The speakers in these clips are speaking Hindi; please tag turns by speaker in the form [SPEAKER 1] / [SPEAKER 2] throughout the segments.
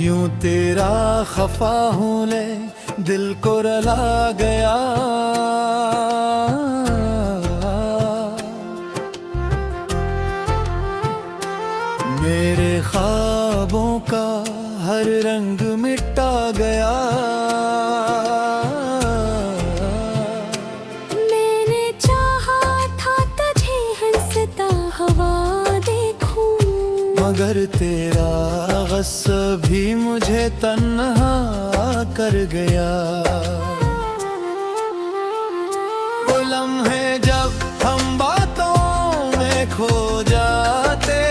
[SPEAKER 1] यूं तेरा खफा हूँ ले दिल को रुला गया। मेरे ख्वाबों का हर रंग मिटा गया।
[SPEAKER 2] मैंने चाहा था तुझे हंसता हवा देखूं,
[SPEAKER 1] मगर तेरा ग़स्सा भी मुझे तन्हा कर गया। वो लम्हे जब हम बातों में खो जाते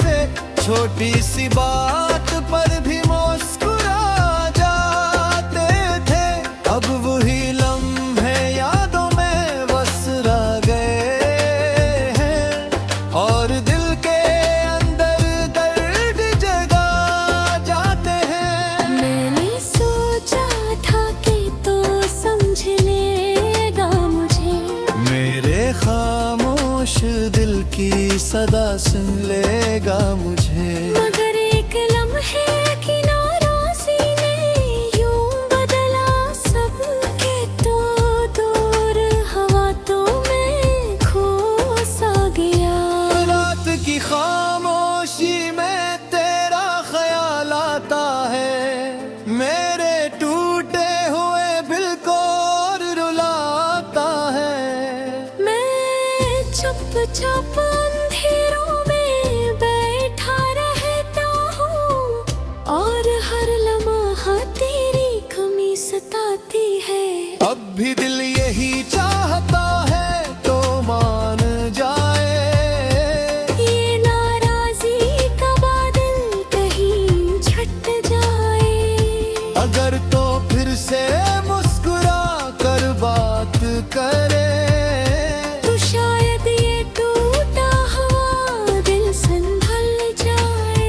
[SPEAKER 1] थे, छोटी सी बात पर भी मुस्कुरा जाते थे। अब वही लम्हे यादों में बस रह गए हैं, और दिल के अंदर दर्द जगा जाते हैं।
[SPEAKER 2] मैंने सोचा था कि तू समझ लेगा मुझे,
[SPEAKER 1] मेरे खामोश दिल की सदा सुन लेगा मुझे।
[SPEAKER 2] मगर एक लम्हे की नाराज़ी ने यूं बदला सब के तो दूर हवा तो मैं खो सा गया।
[SPEAKER 1] रात की खामोशी में तेरा ख्याल आता है, मेरे टूटे हुए दिल को और रुलाता है।
[SPEAKER 2] मैं चुपचाप अंधेरों में बैठा रहता हूँ, और हर लम्हा तेरी कमी सताती है।
[SPEAKER 1] अब भी दिल यही चाहता है तो मान जाए,
[SPEAKER 2] ये नाराज़ी का बादल कहीं छट जाए।
[SPEAKER 1] अगर तो फिर से मुस्कुरा कर बात करे,
[SPEAKER 2] तो शायद ये टूटा हुआ दिल संभल जाए।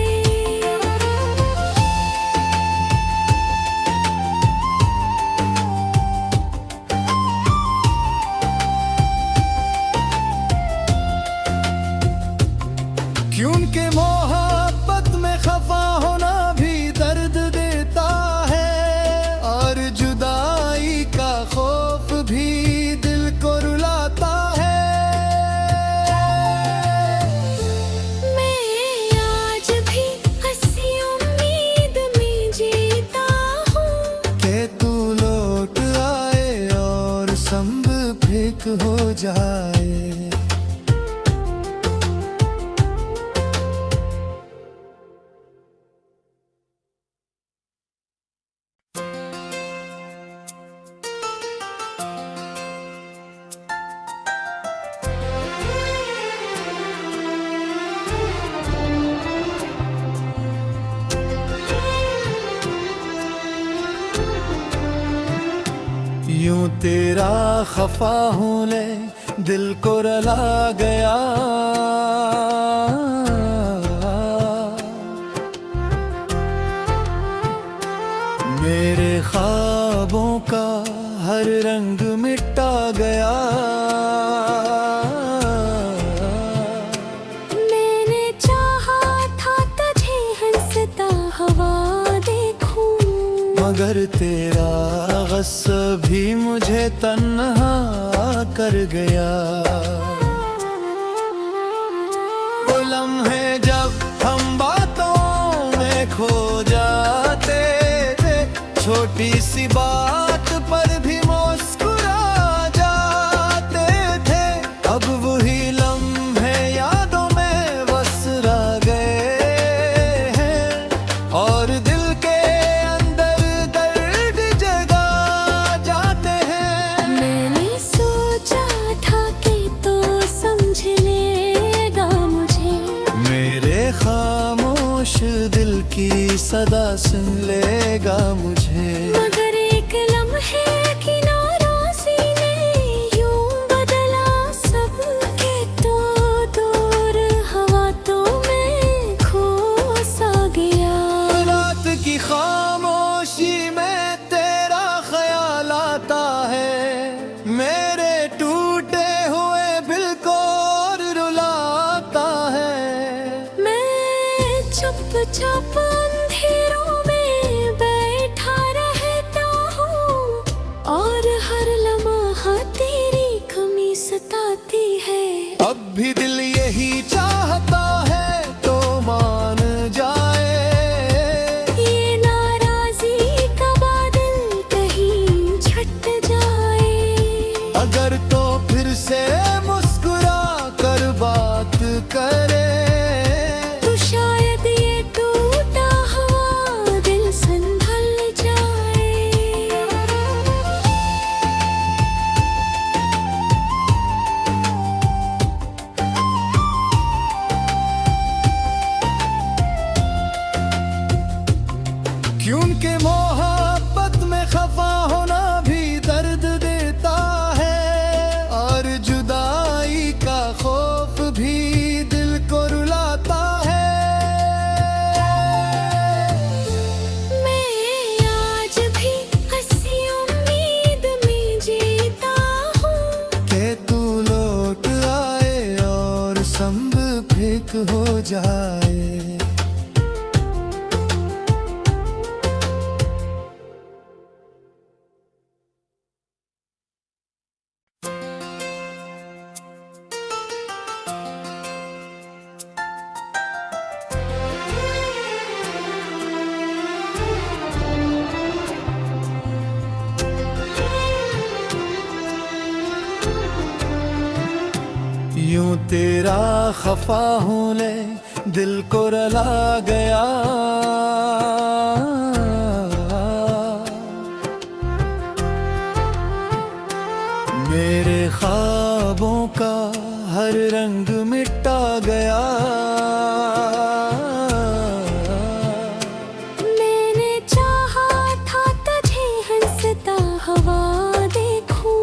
[SPEAKER 1] क्योंकि मोहब्बत में खफा होना भी दर्द देता है, और जुदाई का खौफ भी दिल को रुलाता है।
[SPEAKER 2] मैं आज भी हंसी उम्मीद में जीता हूँ,
[SPEAKER 1] कि तू लौट आए और संग फेंक हो जाए। यूं तेरा खफा हूँ ले दिल को रुला गया। मेरे ख्वाबों का हर रंग मिटा गया।
[SPEAKER 2] मैंने चाहा था तुझे हंसता हवा देखूं,
[SPEAKER 1] मगर तेरा ग़स्सा भी मुझे तन्हा कर गया। वो लम्हे जब हम बातों में खो जाते थे, छोटी सी बात पर भी मुस्कुरा जाते थे। अब वही लम्हे यादों में बस रह गए हैं, और दिल के अंदर दर्द जगा जाते हैं।
[SPEAKER 2] मैंने सोचा था कि तू समझ लेगा मुझे,
[SPEAKER 1] मेरे खामोश दिल की सदा सुन लेगा मुझे।
[SPEAKER 2] मगर एक लम्हे की नाराज़ी ने यूं बदला सब के तो दूर हवा तो मैं खो सा गया।
[SPEAKER 1] रात की खामोशी में तेरा ख्याल आता है, मेरे टूटे हुए दिल को और रुलाता है।
[SPEAKER 2] मैं चुपचाप अंधेरों में
[SPEAKER 1] क्योंकि मोहब्बत में खफा होना भी दर्द देता है, और जुदाई का खौफ भी दिल को रुलाता है।
[SPEAKER 2] मैं आज भी हंसी उम्मीद में जीता हूँ
[SPEAKER 1] कि तू लौट आए और संभ फेंक हो जाए। यूं तेरा खफा हूँ ले दिल को रला गया, मेरे ख्वाबों का हर रंग मिटा गया।
[SPEAKER 2] मैंने चाहा था तुझे हंसता हवा देखूं,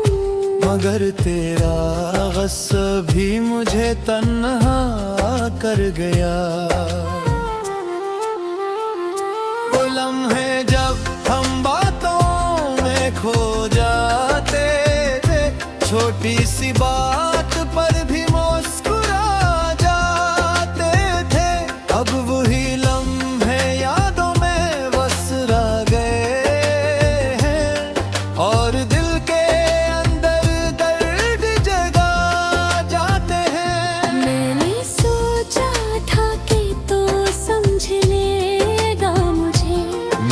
[SPEAKER 1] मगर तेरा ग़स्सा भी मुझे तन्हा कर गया। वो लम्हे जब हम बातों में खो जाते थे, छोटी सी बात पर भी मुस्कुरा जाते थे। अब वही लम्हे यादों में बस रह गए हैं, और दिल के अंदर दर्द जगा जाते हैं।
[SPEAKER 2] मैंने सोचा था कि तू समझ लेगा मुझे,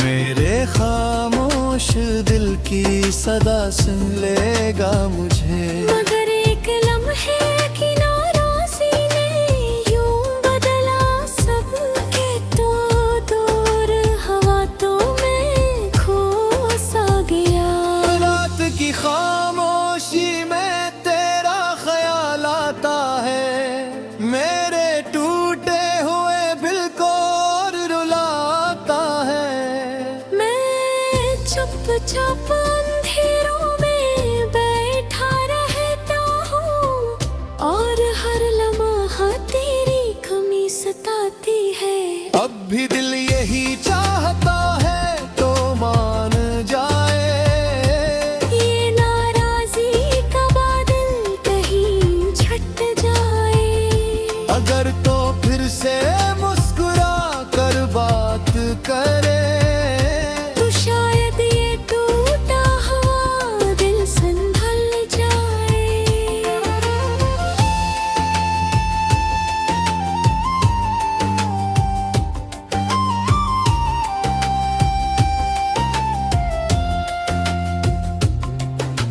[SPEAKER 1] मेरे खामोश दिल की सदा सुन लेगा मुझे।
[SPEAKER 2] मगर एक लम्हे की नाराज़ी ने यूं बदला सब के तो दूर हवा तो मैं खो सा गया।
[SPEAKER 1] रात की खामोशी में तेरा ख्याल आता है, मेरे टूटे हुए दिल को और रुलाता है।
[SPEAKER 2] मैं चुपचाप अंधेरों में बैठा रहता हूँ, और हर लम्हा तेरी कमी सताती है।
[SPEAKER 1] अब भी दिल यही चाहता है तो मान जाए,
[SPEAKER 2] ये नाराज़ी का बादल कहीं छट जाए।
[SPEAKER 1] अगर तो फिर से मुस्कुरा कर बात करे,
[SPEAKER 2] तो शायद ये टूटा हुआ दिल संभल जाए।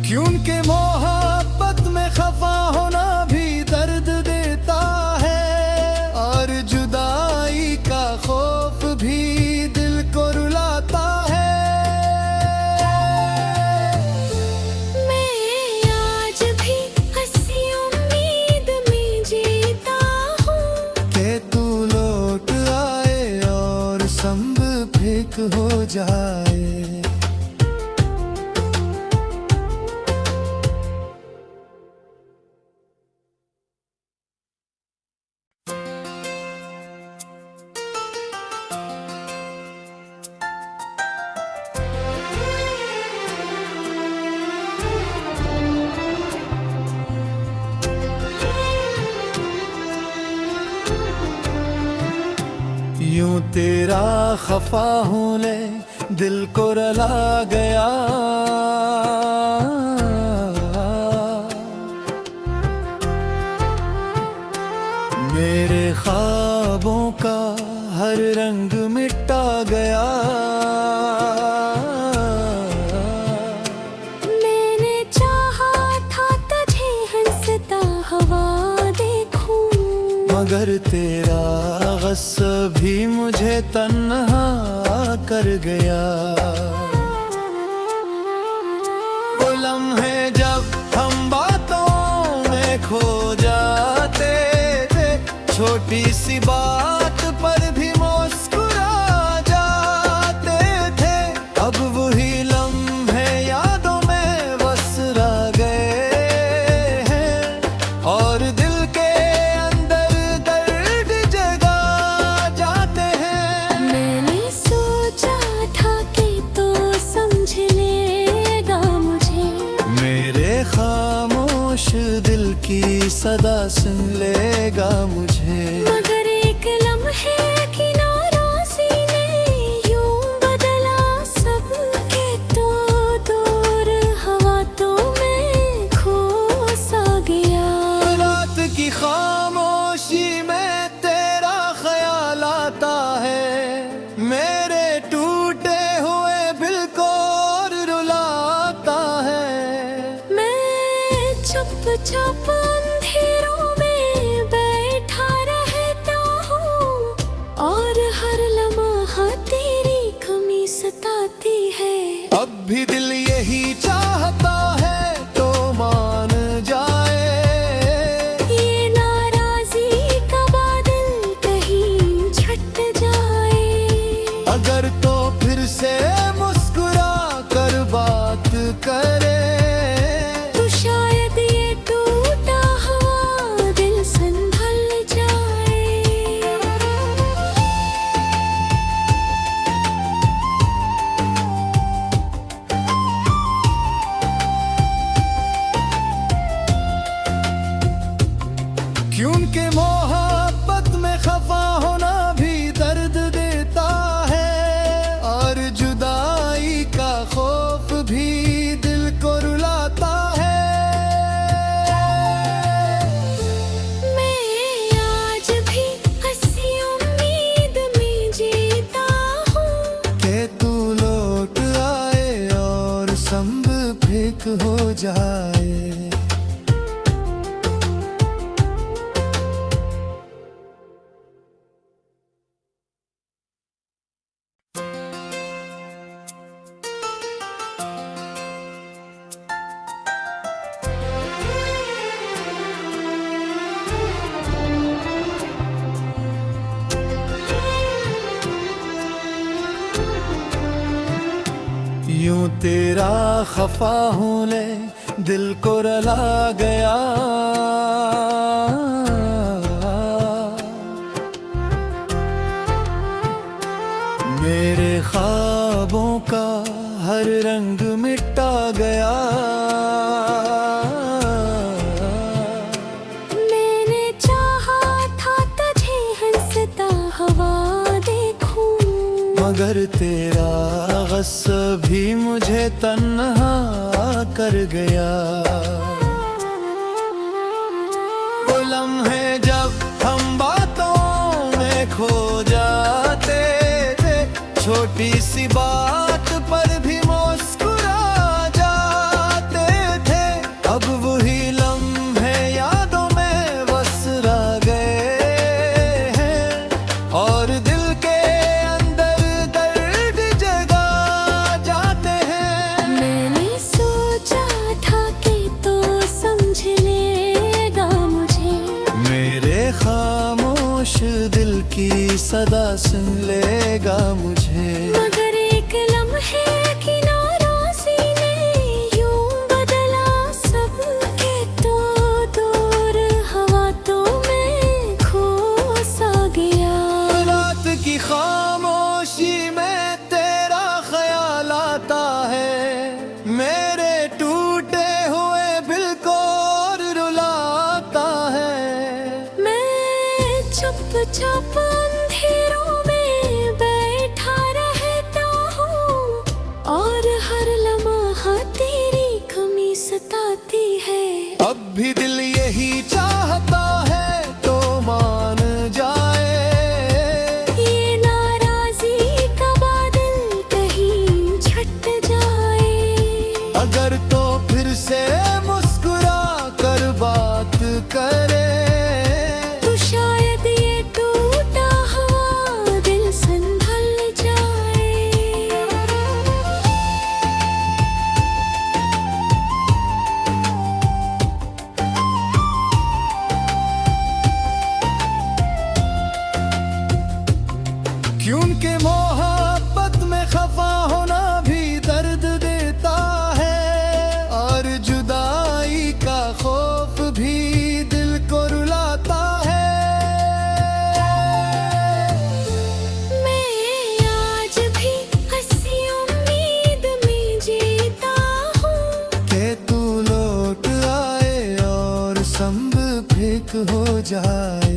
[SPEAKER 1] क्योंकि मोहब्बत में खफा होना भी दर्द देता है, और जुदाई का खौफ भी दिल को रुलाता है।
[SPEAKER 2] मैं आज भी हंसी उम्मीद में जीता हूँ
[SPEAKER 1] कि तू लौट आए और संभ फेंक हो जाए। यूं तेरा खफा हूँ ले दिल को रला गया, मेरे ख्वाबों का हर रंग मिटा गया।
[SPEAKER 2] मैंने चाहा था तुझे हंसता हवा देखूं,
[SPEAKER 1] मगर तेरा ग़स्सा भी मुझे तन्हा कर गया। वो लम्हे जब हम बातों में खो जाते थे, छोटी सी बात पर भी मुस्कुरा जाते थे।
[SPEAKER 2] हर लम्हा तेरी कमी सताती है।
[SPEAKER 1] अब भी दिल यही चाहता है तो मान जाए,
[SPEAKER 2] ये नाराजी का बादल कहीं छट जाए।
[SPEAKER 1] अगर तो फिर से मुस्कुरा कर बात करे,
[SPEAKER 2] तो शायद ये टूटा हुआ दिल संभल जाए।
[SPEAKER 1] क्योंकि मोहब्बत में खफा होना भी दर्द देता है, और जुदाई का खौफ भी दिल को रुलाता है।
[SPEAKER 2] मैं आज भी हंसी उम्मीद में जीता हूँ
[SPEAKER 1] कि तू लौट आए और संभ फेंक हो जाए। यूं तेरा खफा हूँ ले दिल को रला गया, मेरे ख्वाबों का हर रंग मिटा गया।
[SPEAKER 2] मैंने चाहा था तुझे हंसता हुआ देखूं,
[SPEAKER 1] मगर तेरा गुस्सा भी मुझे तन्हा कर गया। वो लम्हे जब हम बातों में खो जाते थे, छोटी सी बात पर भी मुस्कुरा जाते थे। अब वही लम्हे यादों में बस रह गए हैं, और दिल के अंदर दर्द जगा जाते हैं।
[SPEAKER 2] मैंने सोचा था कि तू समझ लेगा मुझे,
[SPEAKER 1] मेरे खामोश दिल की सदा सुन लेगा मुझे।
[SPEAKER 2] मगर एक लम्हे की नाराज़ी ने यूं बदला सब के तो दूर हवा तो मैं खो सा गया।
[SPEAKER 1] रात की खामोशी में तेरा ख्याल आता है, मेरे टूटे हुए दिल को और रुलाता है।
[SPEAKER 2] मैं चुपचाप अंधेरों में बैठा रहता हूँ, और हर लम्हा तेरी कमी सताती है।
[SPEAKER 1] अब भी दिल यही चाहता है तो मान जाए,
[SPEAKER 2] ये नाराजी का बादल कहीं छट जाए।
[SPEAKER 1] अगर तो फिर से मुस्कुरा कर बात करे,
[SPEAKER 2] तो शायद ये टूटा हुआ दिल संभल जाए।
[SPEAKER 1] क्योंकि मोहब्बत में खफा होना भी दर्द देता है, और जुदाई का खौफ भी दिल को रुलाता है।
[SPEAKER 2] मैं आज भी हंसी उम्मीद में जीता हूँ
[SPEAKER 1] कि तू लौट आए और संभ फेंक हो जाए।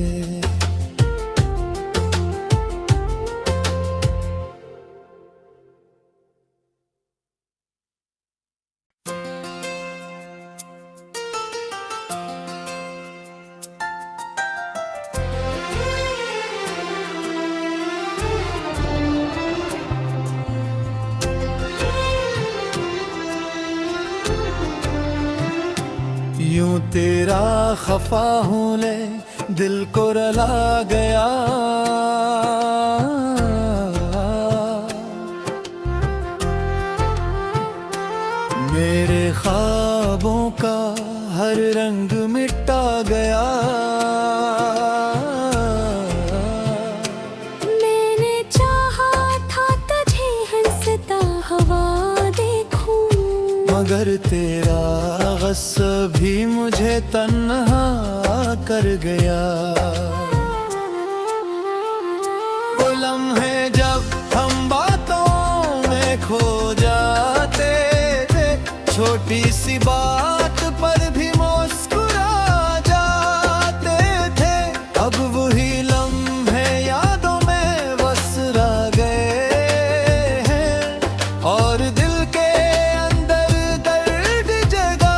[SPEAKER 1] यूं तेरा खफा हूँ ले दिल को रला गया, हर रंग मिटा गया।
[SPEAKER 2] मैंने चाहा था तुझे हंसता हवा देखूं,
[SPEAKER 1] मगर तेरा ग़स्सा भी मुझे तन्हा कर गया। वो लम्हे जब हम बातों में खो जाते थे, छोटी सी बात पर भी मुस्कुरा जाते थे। अब वही लम्हे यादों में बस रह गए हैं, और दिल के अंदर दर्द जगा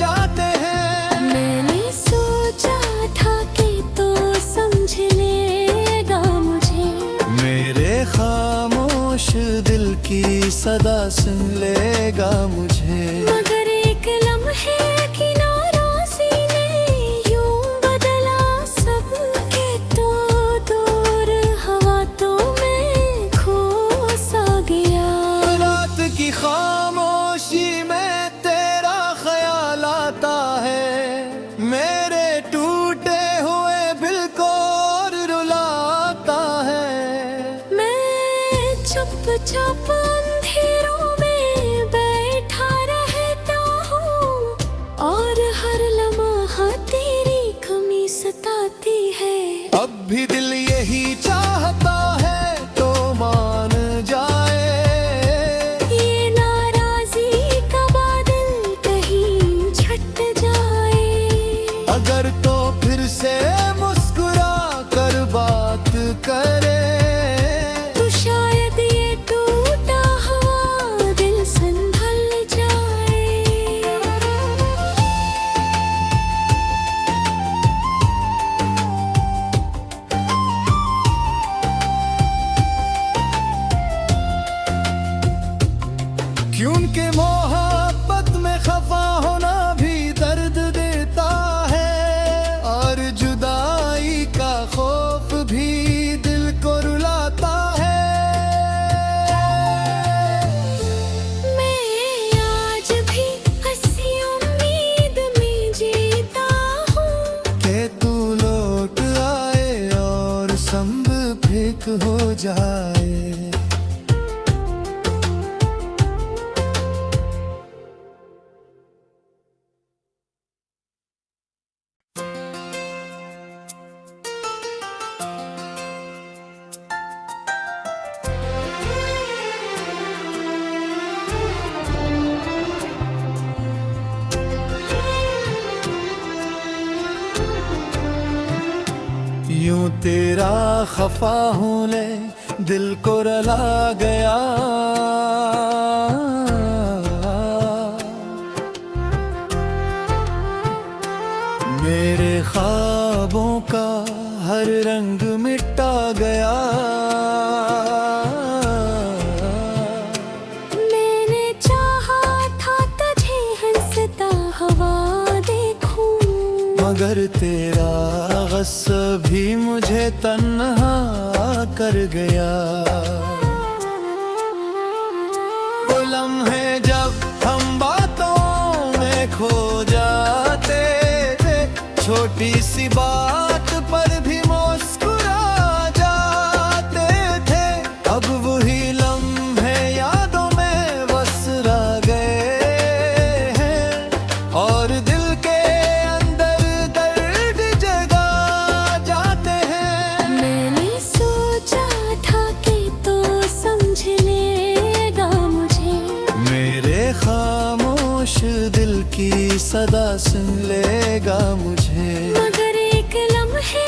[SPEAKER 1] जाते हैं।
[SPEAKER 2] मैंने सोचा था कि तू समझ लेगा मुझे,
[SPEAKER 1] मेरे खामोश दिल की सदा सुन लेगा मुझे।
[SPEAKER 2] मगर एक लम्हे की नाराज़ी ने यूं बदला सब के, तो दूर हवा तो मैं खो सा गया।
[SPEAKER 1] रात की खामोशी में तेरा ख्याल आता है, मेरे टूटे हुए दिल को और रुलाता है।
[SPEAKER 2] मैं चुपचाप अंधेरों में बैठा रहता हूँ, और हर लम्हा तेरी कमी सताती है।
[SPEAKER 1] अब भी दिल यही चाहता है तो मान जाए,
[SPEAKER 2] ये नाराज़ी का बादल कहीं छट जाए।
[SPEAKER 1] अगर तो फिर से मुस्कुरा कर बात करे,
[SPEAKER 2] तो शायद ये टूटा हुआ दिल संभल जाए।
[SPEAKER 1] क्योंकि मोहब्बत में खफा होना भी दर्द देता है, और जुदाई का खौफ भी दिल को रुलाता है।
[SPEAKER 2] मैं आज भी हंसी उम्मीद में जीता हूँ,
[SPEAKER 1] कि तू लौट आए और संग फेंक हो जाए। यूं तेरा खफा हूँ ले दिल को रला गया। मेरे ख्वाबों का हर रंग मिटा गया।
[SPEAKER 2] मैंने चाहा था तुझे हंसता हवा देखूं,
[SPEAKER 1] मगर तेरा ग़स्सा भी मुझे तन्हा कर गया। वो लम्हे जब हम बातों में खो जाते थे, छोटी सी बात पर भी मुस्कुरा जाते थे। अब वही लम्हे यादों में बस रह गए हैं, और दिल के अंदर दर्द जगा जाते हैं।
[SPEAKER 2] मैंने सोचा था कि तू समझ लेगा मुझे,
[SPEAKER 1] मेरे खामोश दिल की सदा सुन लेगा मुझे।
[SPEAKER 2] मगर एक लम्हे